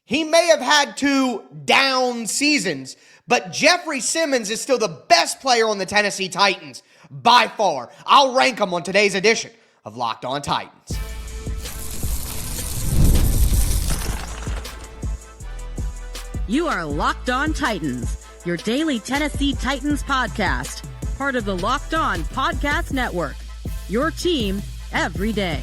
He may have had 2 down seasons, but Jeffery Simmons is still the best player on the Tennessee Titans by far. I'll rank him on today's edition of Locked On Titans. You are Locked On Titans, your daily Tennessee Titans podcast, part of the Locked On Podcast Network, your team every day.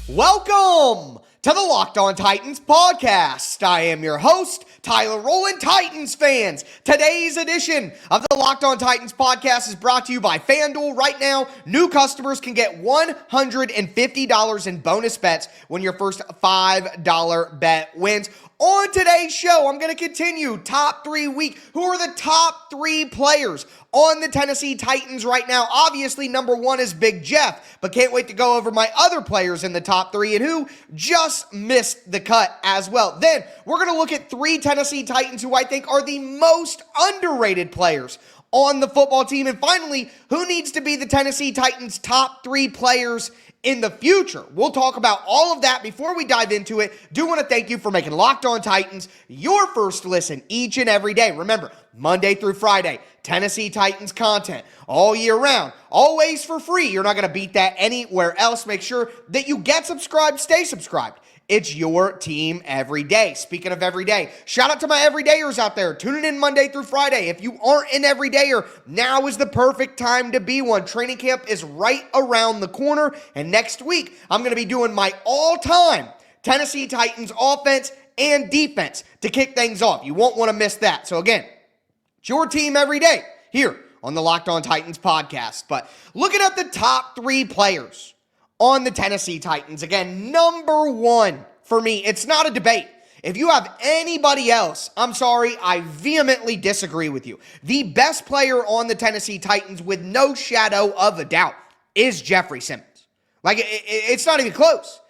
Welcome to the Locked On Titans podcast. I am your host, Tyler Rowland. Titans fans, today's edition of the Locked On Titans podcast is brought to you by FanDuel. Right now, new customers can get $150 in bonus bets when your first $5 bet wins. On today's show, I'm going to continue top 3 week. Who are the top 3 players on the Tennessee Titans right now? Obviously, number 1 is Big Jeff, but can't wait to go over my other players in the top 3 and who just missed the cut as well. Then, we're going to look at 3 Tennessee Titans who I think are the most underrated players on the football team. And finally, who needs to be the Tennessee Titans' top 3 players in the future? We'll talk about all of that. Before we dive into it, do want to thank you for making Locked On Titans your first listen each and every day. Remember, Monday through Friday, Tennessee Titans content all year round, always for free. You're not going to beat that anywhere else. Make sure that you get subscribed, stay subscribed. It's your team every day. Speaking of every day, shout out to my everydayers out there tuning in Monday through Friday. If you aren't an everydayer, now is the perfect time to be one. Training camp is right around the corner, and next week, I'm going to be doing my all-time Tennessee Titans offense and defense to kick things off. You won't want to miss that. So again, it's your team every day here on the Locked On Titans podcast. But looking at the top 3 players on the Tennessee Titans, again, number 1 for me, it's not a debate. If you have anybody else, I'm sorry, I vehemently disagree with you. The best player on the Tennessee Titans, with no shadow of a doubt, is Jeffery Simmons. Like, it's not even close.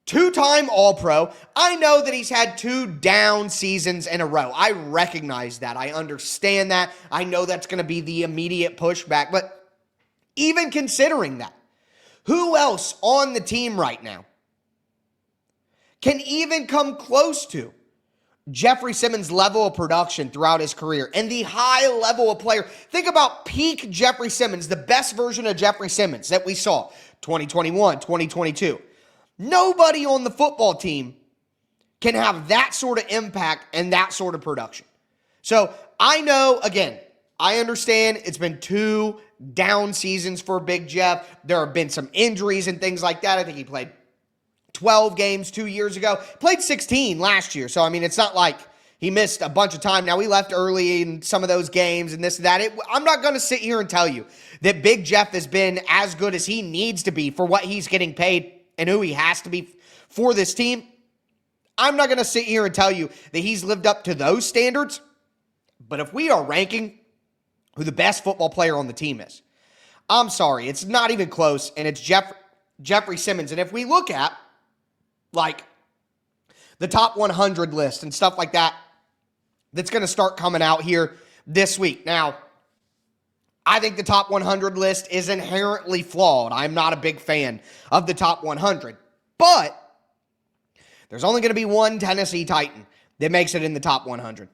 2-time All-Pro. I know that he's had 2 down seasons in a row. I recognize that. I understand that. I know that's going to be the immediate pushback. But even considering that, who else on the team right now can even come close to Jeffery Simmons' level of production throughout his career and the high level of player? Think about peak Jeffery Simmons, the best version of Jeffery Simmons that we saw 2021, 2022. Nobody on the football team can have that sort of impact and that sort of production. So I know, again, I understand it's been 2 down seasons for Big Jeff. There have been some injuries and things like that. I think he played 12 games 2 years ago. Played 16 last year. So, I mean, it's not like he missed a bunch of time. Now, he left early in some of those games and this and that. I'm not going to sit here and tell you that Big Jeff has been as good as he needs to be for what he's getting paid and who he has to be for this team. I'm not going to sit here and tell you that he's lived up to those standards. But if we are ranking who the best football player on the team is, I'm sorry, it's not even close, and it's Jeffery Simmons. And if we look at, like, the top 100 list and stuff like that, that's going to start coming out here this week. Now, I think the top 100 list is inherently flawed. I'm not a big fan of the top 100. But there's only going to be one Tennessee Titan that makes it in the top 100,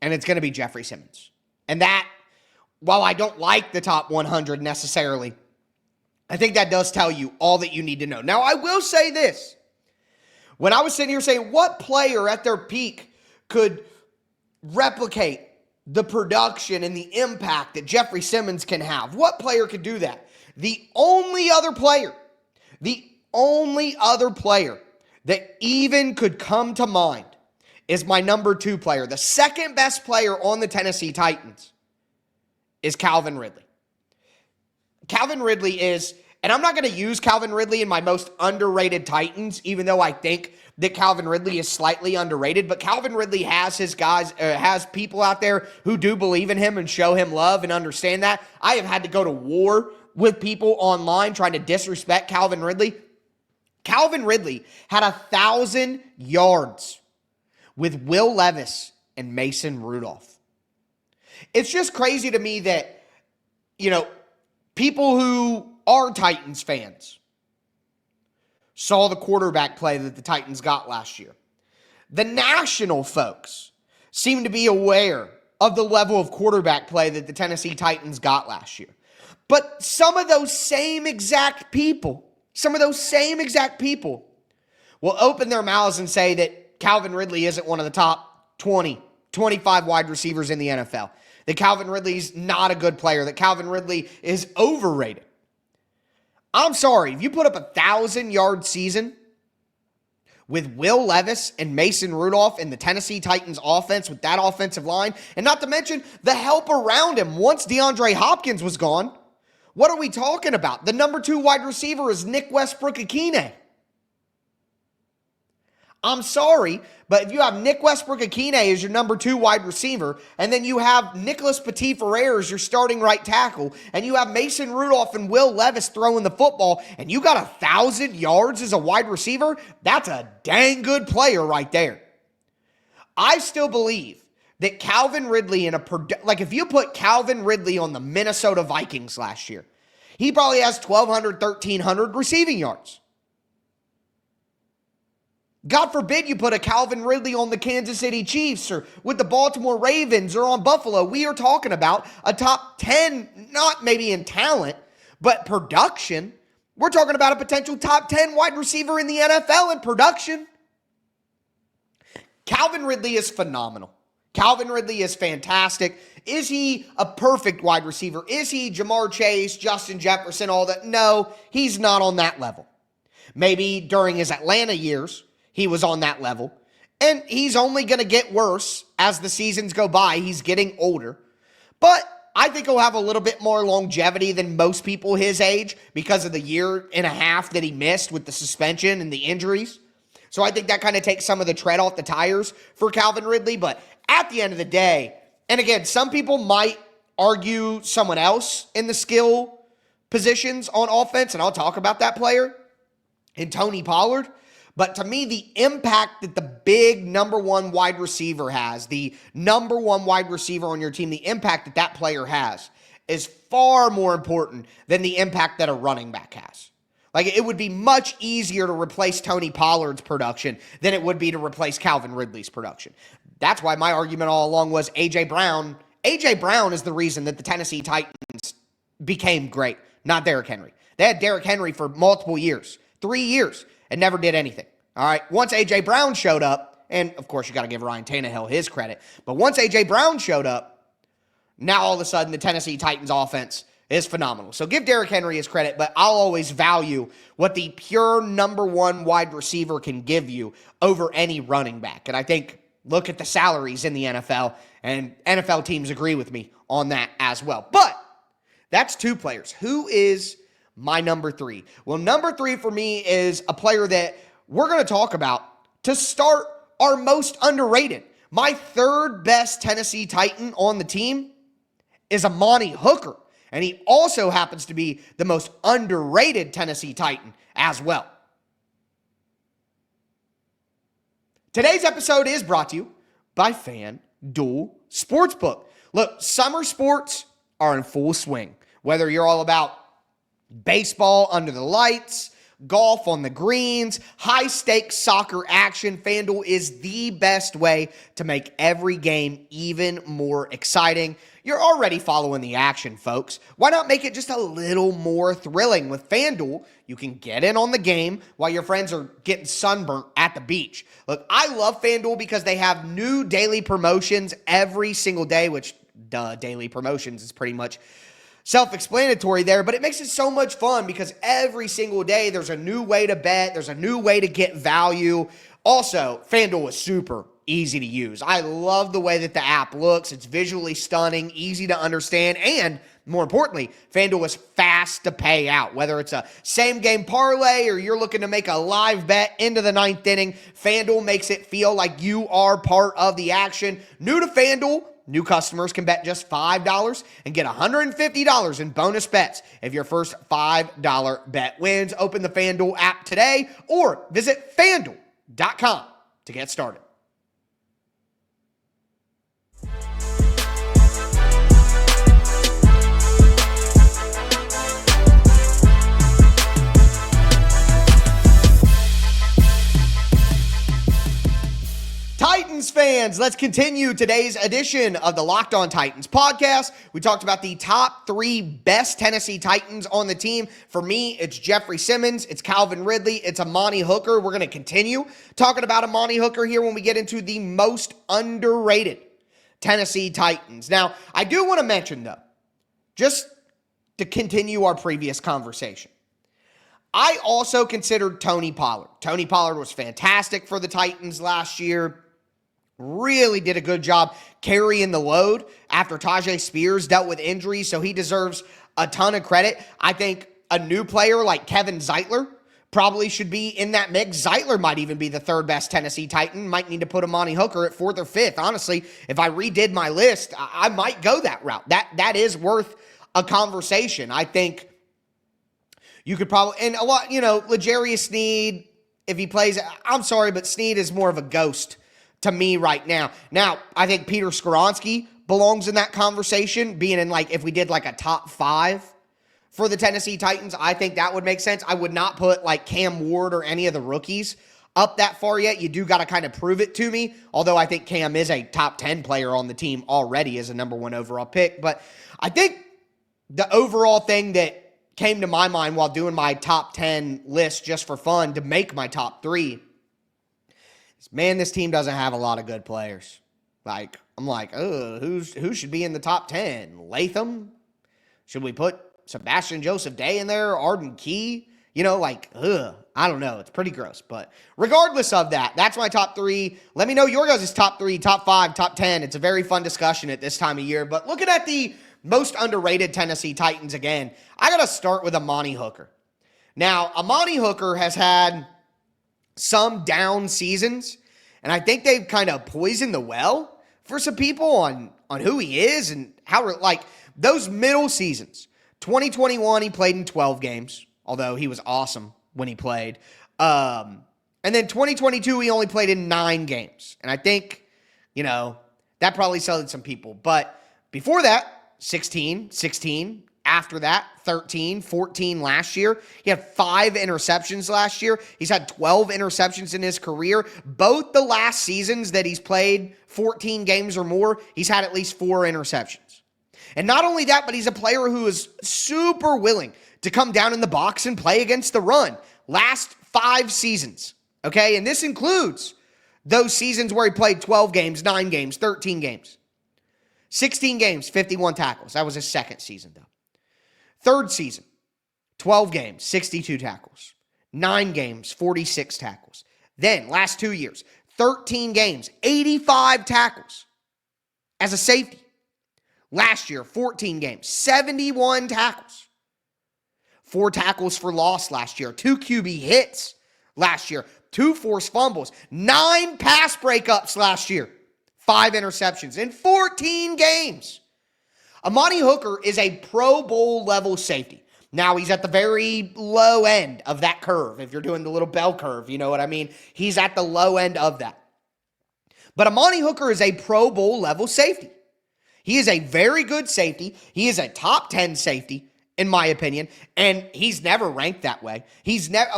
and it's going to be Jeffery Simmons. And that, while I don't like the top 100 necessarily, I think that does tell you all that you need to know. Now, I will say this. When I was sitting here saying what player at their peak could replicate the production and the impact that Jeffery Simmons can have, what player could do that? The only other player that even could come to mind is my number 2 player. The second best player on the Tennessee Titans is Calvin Ridley. Calvin Ridley is, and I'm not going to use Calvin Ridley in my most underrated Titans, even though I think that Calvin Ridley is slightly underrated, but Calvin Ridley has his guys, has people out there who do believe in him and show him love and understand that. I have had to go to war with people online trying to disrespect Calvin Ridley. Calvin Ridley had 1,000 yards with Will Levis and Mason Rudolph. It's just crazy to me that, people who are Titans fans saw the quarterback play that the Titans got last year. The national folks seem to be aware of the level of quarterback play that the Tennessee Titans got last year. But some of those same exact people will open their mouths and say that Calvin Ridley isn't one of the top 20, 25 wide receivers in the NFL. That Calvin Ridley's not a good player. That Calvin Ridley is overrated. I'm sorry, if you put up a 1,000-yard season with Will Levis and Mason Rudolph in the Tennessee Titans offense with that offensive line, and not to mention the help around him once DeAndre Hopkins was gone, what are we talking about? The number 2 wide receiver is Nick Westbrook-Akine. I'm sorry, but if you have Nick Westbrook-Akine as your number 2 wide receiver, and then you have Nicholas Petit-Frere as your starting right tackle, and you have Mason Rudolph and Will Levis throwing the football, and you got 1,000 yards as a wide receiver, that's a dang good player right there. I still believe that Calvin Ridley if you put Calvin Ridley on the Minnesota Vikings last year, he probably has 1,200, 1,300 receiving yards. God forbid you put a Calvin Ridley on the Kansas City Chiefs or with the Baltimore Ravens or on Buffalo. We are talking about a top 10, not maybe in talent, but production. We're talking about a potential top 10 wide receiver in the NFL in production. Calvin Ridley is phenomenal. Calvin Ridley is fantastic. Is he a perfect wide receiver? Is he Jamar Chase, Justin Jefferson, all that? No, he's not on that level. Maybe during his Atlanta years, he was on that level. And he's only going to get worse as the seasons go by. He's getting older. But I think he'll have a little bit more longevity than most people his age because of the year and a half that he missed with the suspension and the injuries. So I think that kind of takes some of the tread off the tires for Calvin Ridley. But at the end of the day, and again, some people might argue someone else in the skill positions on offense, and I'll talk about that player, and Tony Pollard. But to me, the impact that the big number 1 wide receiver has, the number 1 wide receiver on your team, the impact that that player has is far more important than the impact that a running back has. Like, it would be much easier to replace Tony Pollard's production than it would be to replace Calvin Ridley's production. That's why my argument all along was A.J. Brown. A.J. Brown is the reason that the Tennessee Titans became great, not Derrick Henry. They had Derrick Henry for multiple years, 3 years, and never did anything. All right, once A.J. Brown showed up, and of course you got to give Ryan Tannehill his credit, but once A.J. Brown showed up, now all of a sudden the Tennessee Titans offense is phenomenal. So give Derrick Henry his credit, but I'll always value what the pure number 1 wide receiver can give you over any running back. And I think, look at the salaries in the NFL, and NFL teams agree with me on that as well. But that's 2 players. Who is my number 3? Well, number 3 for me is a player that we're going to talk about to start our most underrated. My 3rd best Tennessee Titan on the team is Amani Hooker. And he also happens to be the most underrated Tennessee Titan as well. Today's episode is brought to you by FanDuel Sportsbook. Look, summer sports are in full swing. Whether you're all about baseball under the lights, golf on the greens, high-stakes soccer action, FanDuel is the best way to make every game even more exciting. You're already following the action, folks. Why not make it just a little more thrilling? With FanDuel, you can get in on the game while your friends are getting sunburnt at the beach. Look, I love FanDuel because they have new daily promotions every single day, which, daily promotions is pretty much self-explanatory there, but it makes it so much fun because every single day there's a new way to bet, there's a new way to get value. Also, FanDuel is super easy to use. I love the way that the app looks. It's visually stunning, easy to understand, and more importantly, FanDuel is fast to pay out. Whether it's a same-game parlay or you're looking to make a live bet into the 9th inning, FanDuel makes it feel like you are part of the action. New to FanDuel, new customers can bet just $5 and get $150 in bonus bets if your first $5 bet wins. Open the FanDuel app today or visit FanDuel.com to get started. Titans fans, let's continue today's edition of the Locked On Titans podcast. We talked about the top 3 best Tennessee Titans on the team. For me, it's Jeffery Simmons, it's Calvin Ridley, it's Amani Hooker. We're going to continue talking about Amani Hooker here when we get into the most underrated Tennessee Titans. Now, I do want to mention, though, just to continue our previous conversation, I also considered Tony Pollard. Tony Pollard was fantastic for the Titans last year. Really did a good job carrying the load after Tajay Spears dealt with injuries, so he deserves a ton of credit. I think a new player like Kevin Zeitler probably should be in that mix. Zeitler might even be the 3rd best Tennessee Titan. Might need to put Amani Hooker at 4th or 5th. Honestly, if I redid my list, I might go that route. That is worth a conversation. I think you could probably, and a lot, L'Jarius Sneed, if he plays, I'm sorry, but Sneed is more of a ghost to me right now. Now, I think Peter Skoronski belongs in that conversation, being in if we did a top 5 for the Tennessee Titans, I think that would make sense. I would not put Cam Ward or any of the rookies up that far yet. You do got to kind of prove it to me, although I think Cam is a top 10 player on the team already as a number 1 overall pick. But I think the overall thing that came to my mind while doing my top 10 list just for fun to make my top 3, man, this team doesn't have a lot of good players. Who should be in the top 10? Latham? Should we put Sebastian Joseph Day in there? Arden Key? I don't know. It's pretty gross. But regardless of that, that's my top 3. Let me know your guys' top 3, top 5, top 10. It's a very fun discussion at this time of year. But looking at the most underrated Tennessee Titans again, I got to start with Amani Hooker. Now, Amani Hooker has had some down seasons, and I think they've kind of poisoned the well for some people on who he is and how, those middle seasons. 2021, he played in 12 games, although he was awesome when he played. And then 2022, he only played in 9 games. And I think, that probably sold some people. But before that, 16, after that, 13, 14 last year. He had 5 interceptions last year. He's had 12 interceptions in his career. Both the last seasons that he's played 14 games or more, he's had at least 4 interceptions. And not only that, but he's a player who is super willing to come down in the box and play against the run. Last 5 seasons, okay? And this includes those seasons where he played 12 games, 9 games, 13 games. 16 games, 51 tackles. That was his 2nd season, though. 3rd season, 12 games, 62 tackles. 9 games, 46 tackles. Then, last 2 years, 13 games, 85 tackles as a safety. Last year, 14 games, 71 tackles. 4 tackles for loss last year. 2 QB hits last year. 2 forced fumbles. 9 pass breakups last year. 5 interceptions in 14 games. Amani Hooker is a Pro Bowl level safety. Now, he's at the very low end of that curve. If you're doing the little bell curve, you know what I mean? He's at the low end of that. But Amani Hooker is a Pro Bowl level safety. He is a very good safety. He is a top 10 safety, in my opinion, and he's never ranked that way. He's never,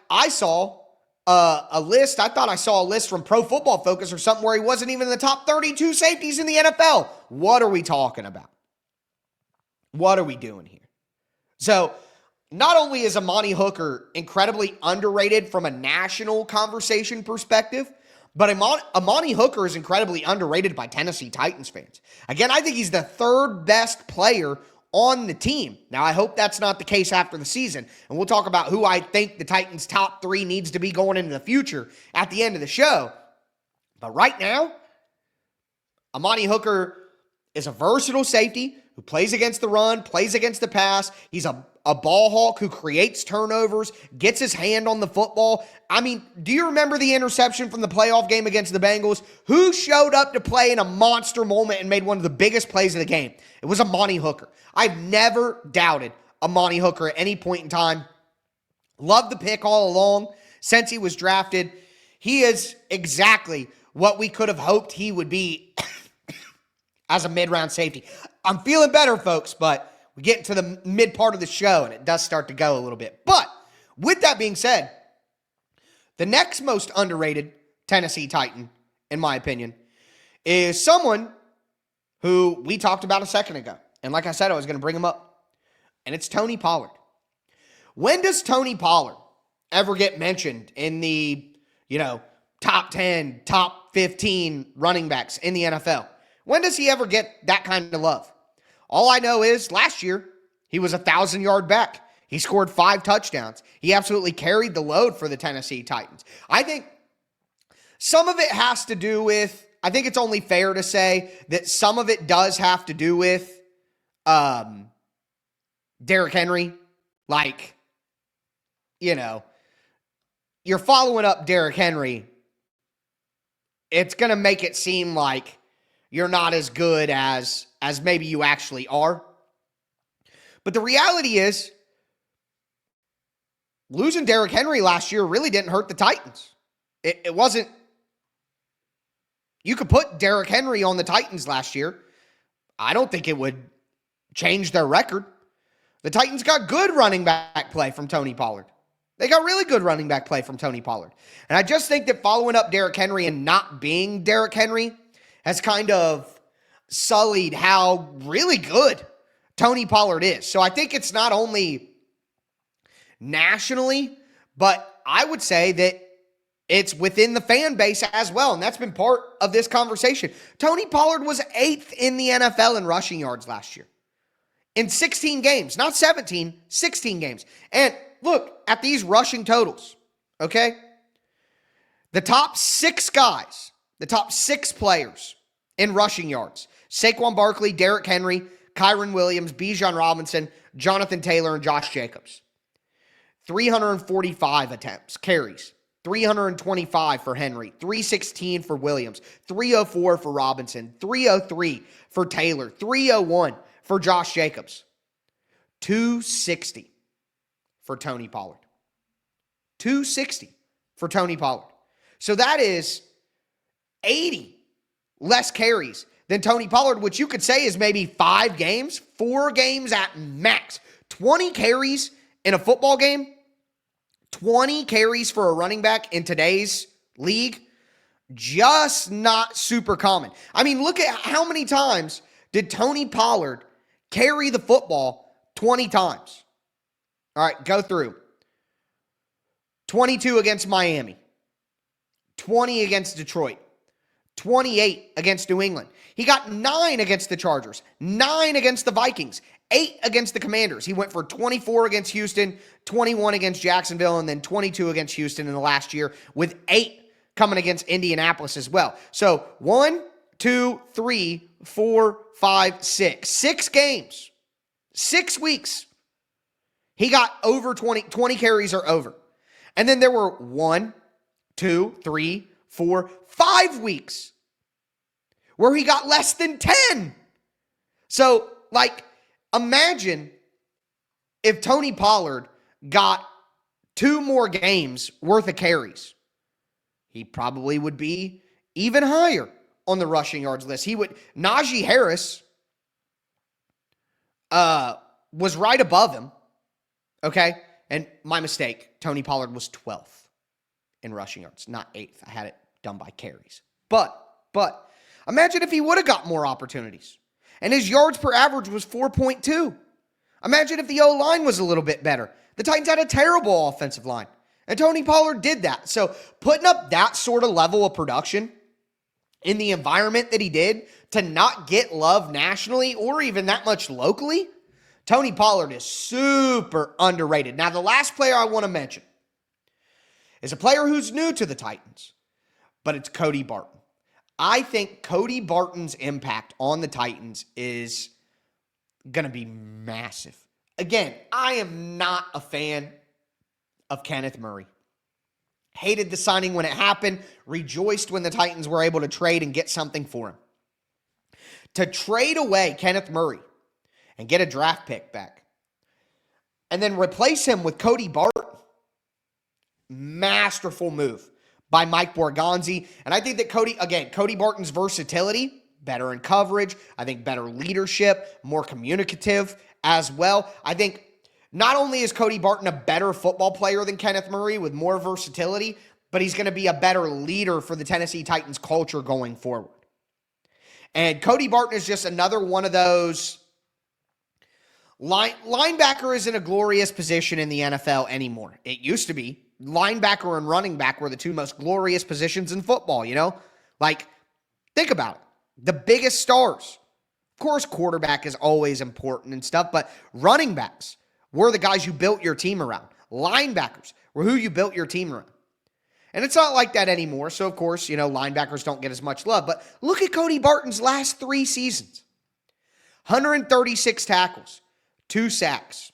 I saw a list. I thought I saw a list from Pro Football Focus or something where he wasn't even in the top 32 safeties in the NFL. What are we talking about? What are we doing here? So, not only is Amani Hooker incredibly underrated from a national conversation perspective, but Amani Hooker is incredibly underrated by Tennessee Titans fans. Again, I think he's the 3rd best player on the team. Now, I hope that's not the case after the season, and we'll talk about who I think the Titans' top 3 needs to be going into the future at the end of the show. But right now, Amani Hooker is a versatile safety who plays against the run, plays against the pass. He's a ball hawk who creates turnovers, gets his hand on the football. I mean, do you remember the interception from the playoff game against the Bengals? Who showed up to play in a monster moment and made one of the biggest plays of the game? It was Amani Hooker. I've never doubted Amani Hooker at any point in time. Loved the pick all along since he was drafted. He is exactly what we could have hoped he would be as a mid-round safety. I'm feeling better, folks, but we get into the mid part of the show, and it does start to go a little bit. But with that being said, the next most underrated Tennessee Titan, in my opinion, is someone who we talked about a second ago. And like I said, I was going to bring him up. And it's Tony Pollard. When does Tony Pollard ever get mentioned in the, top 10, top 15 running backs in the NFL? When does he ever get that kind of love? All I know is last year, he was a 1,000-yard back. He scored 5 touchdowns. He absolutely carried the load for the Tennessee Titans. I think some of it has to do with, I think it's only fair to say that some of it does have to do with Derrick Henry. Like, you're following up Derrick Henry. It's going to make it seem like you're not as good as maybe you actually are. But the reality is, losing Derrick Henry last year really didn't hurt the Titans. It wasn't. You could put Derrick Henry on the Titans last year. I don't think it would change their record. The Titans got good running back play from Tony Pollard. They got really good running back play from Tony Pollard. And I just think that following up Derrick Henry and not being Derrick Henry has kind of sullied how really good Tony Pollard is. So I think it's not only nationally, but I would say that it's within the fan base as well. And that's been part of this conversation. Tony Pollard was 8th in the NFL in rushing yards last year. In 16 games, not 17, 16 games. And look at these rushing totals, okay? The top 6 guys, the top 6 players in rushing yards: Saquon Barkley, Derrick Henry, Kyron Williams, Bijan Robinson, Jonathan Taylor, and Josh Jacobs. 345 attempts, carries. 325 for Henry, 316 for Williams, 304 for Robinson, 303 for Taylor, 301 for Josh Jacobs, 260 for Tony Pollard. 260 for Tony Pollard. So that is 80 less carries than Tony Pollard, which you could say is maybe 5 games, 4 games at max. 20 carries in a football game, 20 carries for a running back in today's league, just not super common. I mean, look at how many times did Tony Pollard carry the football 20 times. All right, go through. 22 against Miami. 20 against Detroit. 28 against New England. He got 9 against the Chargers. 9 against the Vikings. 8 against the Commanders. He went for 24 against Houston, 21 against Jacksonville, and then 22 against Houston in the last year, with 8 coming against Indianapolis as well. So 1, 2, 3, 4, 5, 6. 6 games. 6 weeks. He got over 20 carries or over. And then there were 1, 2, 3, 4, 5 weeks where he got less than 10. So, imagine if Tony Pollard got 2 more games worth of carries. He probably would be even higher on the rushing yards list. Najee Harris was right above him. Okay? And my mistake, Tony Pollard was 12th in rushing yards, not 8th. I had it done by carries. But imagine if he would have got more opportunities and his yards per average was 4.2. Imagine if the O-line was a little bit better. The Titans had a terrible offensive line, and Tony Pollard did that. So putting up that sort of level of production in the environment that he did to not get love nationally or even that much locally, Tony Pollard is super underrated. Now, the last player I want to mention is a player who's new to the Titans, but it's Cody Barton. I think Cody Barton's impact on the Titans is going to be massive. Again, I am not a fan of Kenneth Murray. Hated the signing when it happened, rejoiced when the Titans were able to trade and get something for him. To trade away Kenneth Murray and get a draft pick back, and then replace him with Cody Barton, masterful move by Mike Borgonzi. And I think that Cody Barton's versatility, better in coverage, I think better leadership, more communicative as well. I think not only is Cody Barton a better football player than Kenneth Murray with more versatility, but he's going to be a better leader for the Tennessee Titans culture going forward. And Cody Barton is just another one of those. Linebacker isn't a glorious position in the NFL anymore. It used to be. Linebacker and running back were the two most glorious positions in football, you know? Like, think about it. The biggest stars. Of course, quarterback is always important and stuff, but running backs were the guys you built your team around. Linebackers were who you built your team around. And it's not like that anymore. So, of course, you know, linebackers don't get as much love. But look at Cody Barton's last 3 seasons. 136 tackles, 2 sacks,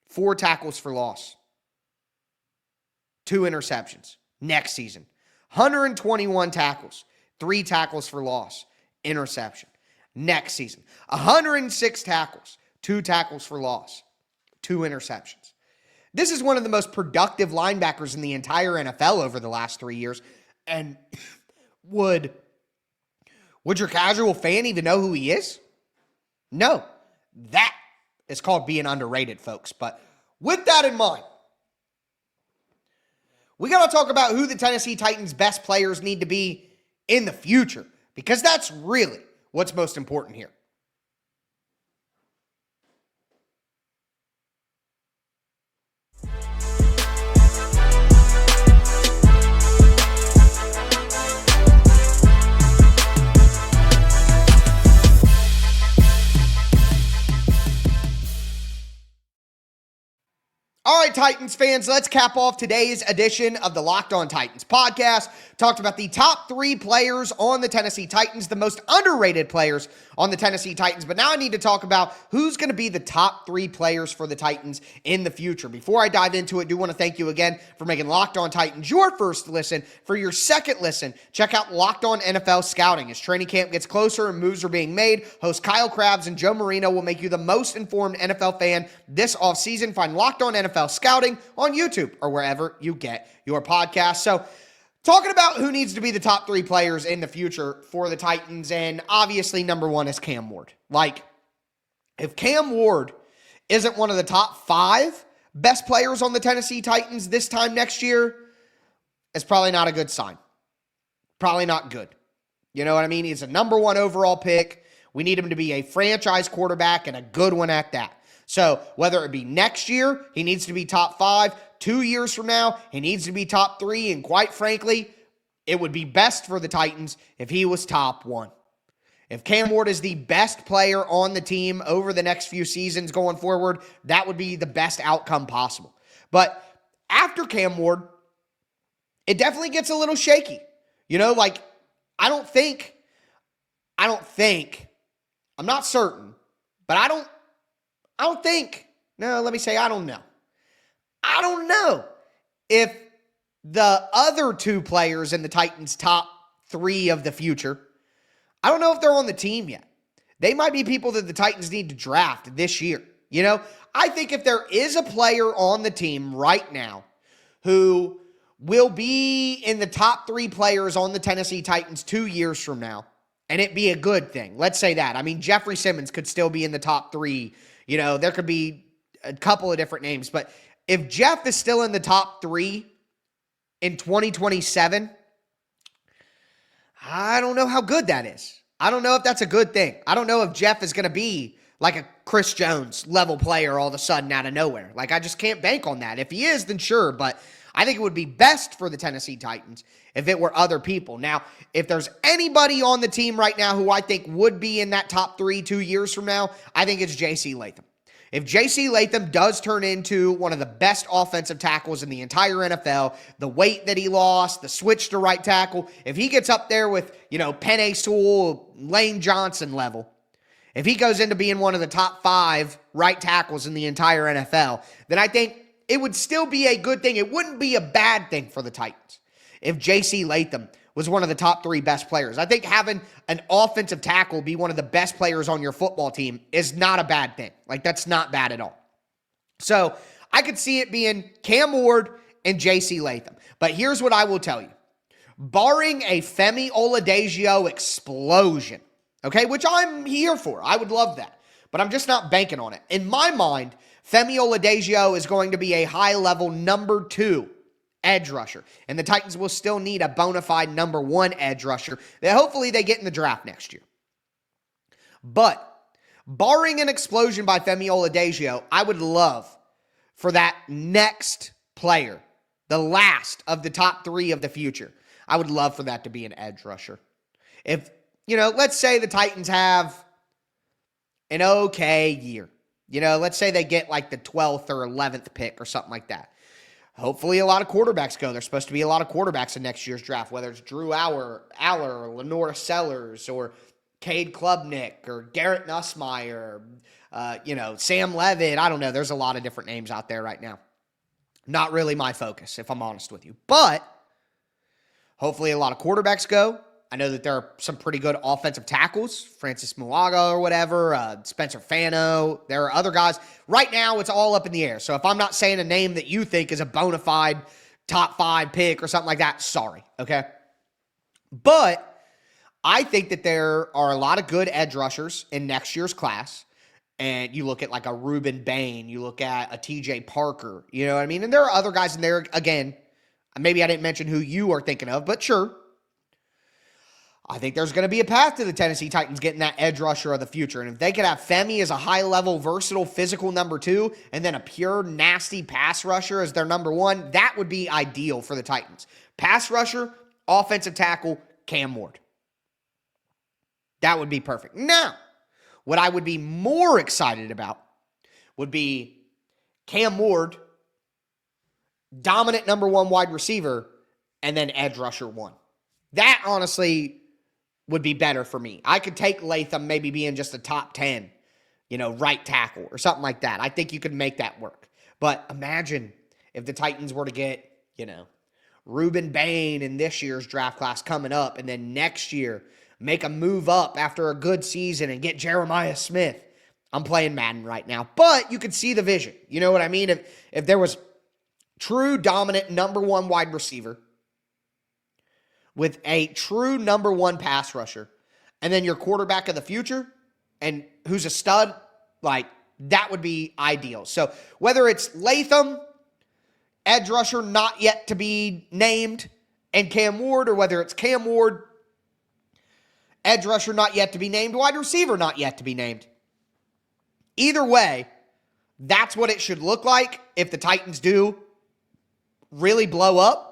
4 tackles for loss, 2 interceptions. Next season, 121 tackles, 3 tackles for loss, interception. Next season, 106 tackles, 2 tackles for loss, 2 interceptions. This is one of the most productive linebackers in the entire NFL over the last 3 years. And would your casual fan even know who he is? No. That is called being underrated, folks. But with that in mind, we got to talk about who the Tennessee Titans' best players need to be in the future, because that's really what's most important here. All right, Titans fans, let's cap off today's edition of the Locked On Titans podcast. Talked about the top 3 players on the Tennessee Titans, the most underrated players on the Tennessee Titans. But now I need to talk about who's going to be the top 3 players for the Titans in the future. Before I dive into it, I do want to thank you again for making Locked On Titans your first listen. For your second listen, check out Locked On NFL Scouting. As training camp gets closer and moves are being made, host Kyle Krabs and Joe Marino will make you the most informed NFL fan this offseason. Find Locked On NFL Scouting on YouTube or wherever you get your podcast. So, talking about who needs to be the top 3 players in the future for the Titans, and obviously number 1 is Cam Ward. Like, if Cam Ward isn't one of the top 5 best players on the Tennessee Titans this time next year, it's probably not a good sign. Probably not good. You know what I mean? He's a number 1 overall pick. We need him to be a franchise quarterback and a good one at that. So whether it be next year, he needs to be top 5. 2 years from now, he needs to be top 3. And quite frankly, it would be best for the Titans if he was top 1. If Cam Ward is the best player on the team over the next few seasons going forward, that would be the best outcome possible. But after Cam Ward, it definitely gets a little shaky. You know, like, I'm not certain, but I don't know. I don't know if the other 2 players in the Titans' top 3 of the future, I don't know if they're on the team yet. They might be people that the Titans need to draft this year. You know, I think if there is a player on the team right now who will be in the top 3 players on the Tennessee Titans 2 years from now, and it be a good thing, let's say that. I mean, Jeffery Simmons could still be in the top 3. You know, there could be a couple of different names, but if Jeff is still in the top 3 in 2027, I don't know how good that is. I don't know if that's a good thing. I don't know if Jeff is going to be like a Chris Jones level player all of a sudden out of nowhere. Like, I just can't bank on that. If he is, then sure, but I think it would be best for the Tennessee Titans if it were other people. Now, if there's anybody on the team right now who I think would be in that top 3 2 years from now, I think it's J.C. Latham. If J.C. Latham does turn into one of the best offensive tackles in the entire NFL, the weight that he lost, the switch to right tackle, if he gets up there with, you know, Penei Sewell, Lane Johnson level, if he goes into being one of the top 5 right tackles in the entire NFL, then I think it would still be a good thing. It wouldn't be a bad thing for the Titans if J.C. Latham was one of the top 3 best players. I think having an offensive tackle be one of the best players on your football team is not a bad thing. Like, that's not bad at all. So I could see it being Cam Ward and J.C. Latham. But here's what I will tell you. Barring a Femi Oladipo explosion, okay, which I'm here for. I would love that. But I'm just not banking on it. In my mind, Femi Oladipo is going to be a high-level number 2 edge rusher. And the Titans will still need a bona fide number one edge rusher that hopefully they get in the draft next year. But barring an explosion by Femi Oladipo, I would love for that next player, the last of the top three of the future, I would love for that to be an edge rusher. If, let's say the Titans have an okay year. Let's say they get like the 12th or 11th pick or something like that. Hopefully a lot of quarterbacks go. There's supposed to be a lot of quarterbacks in next year's draft, whether it's Drew Aller or Lenore Sellers or Cade Klubnik or Garrett Nussmeier, Sam Levitt. I don't know. There's a lot of different names out there right now. Not really my focus, if I'm honest with you. But hopefully a lot of quarterbacks go. I know that there are some pretty good offensive tackles, Francis Muaga or whatever, Spencer Fano. There are other guys. Right now, it's all up in the air. So if I'm not saying a name that you think is a bona fide top 5 pick or something like that, sorry, okay? But I think that there are a lot of good edge rushers in next year's class. And you look at like a Reuben Bain, you look at a TJ Parker, you know what I mean? And there are other guys in there, again, maybe I didn't mention who you are thinking of, but sure. I think there's going to be a path to the Tennessee Titans getting that edge rusher of the future. And if they could have Femi as a high-level, versatile, physical number 2, and then a pure, nasty pass rusher as their number 1, that would be ideal for the Titans. Pass rusher, offensive tackle, Cam Ward. That would be perfect. Now, what I would be more excited about would be Cam Ward, dominant number 1 wide receiver, and then edge rusher 1. That, honestly, would be better for me. I could take Latham maybe being just a top 10, right tackle or something like that. I think you could make that work. But imagine if the Titans were to get, Reuben Bain in this year's draft class coming up, and then next year make a move up after a good season and get Jeremiah Smith. I'm playing Madden right now, but you could see the vision. You know what I mean? If there was true dominant number 1 wide receiver with a true number 1 pass rusher, and then your quarterback of the future, and who's a stud, like, that would be ideal. So whether it's Latham, edge rusher not yet to be named, and Cam Ward, or whether it's Cam Ward, edge rusher not yet to be named, wide receiver not yet to be named. Either way, that's what it should look like if the Titans do really blow up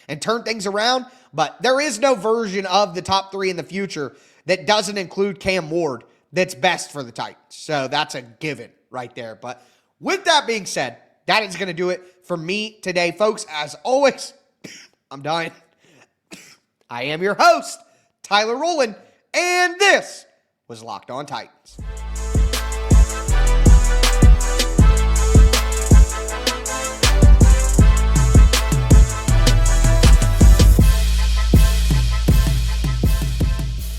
and turn things around. But there is no version of the top 3 in the future that doesn't include Cam Ward that's best for the Titans. So that's a given right there. But with that being said, that is going to do it for me today, folks. As always, I'm dying. I am your host, Tyler Rowland, and this was Locked On Titans.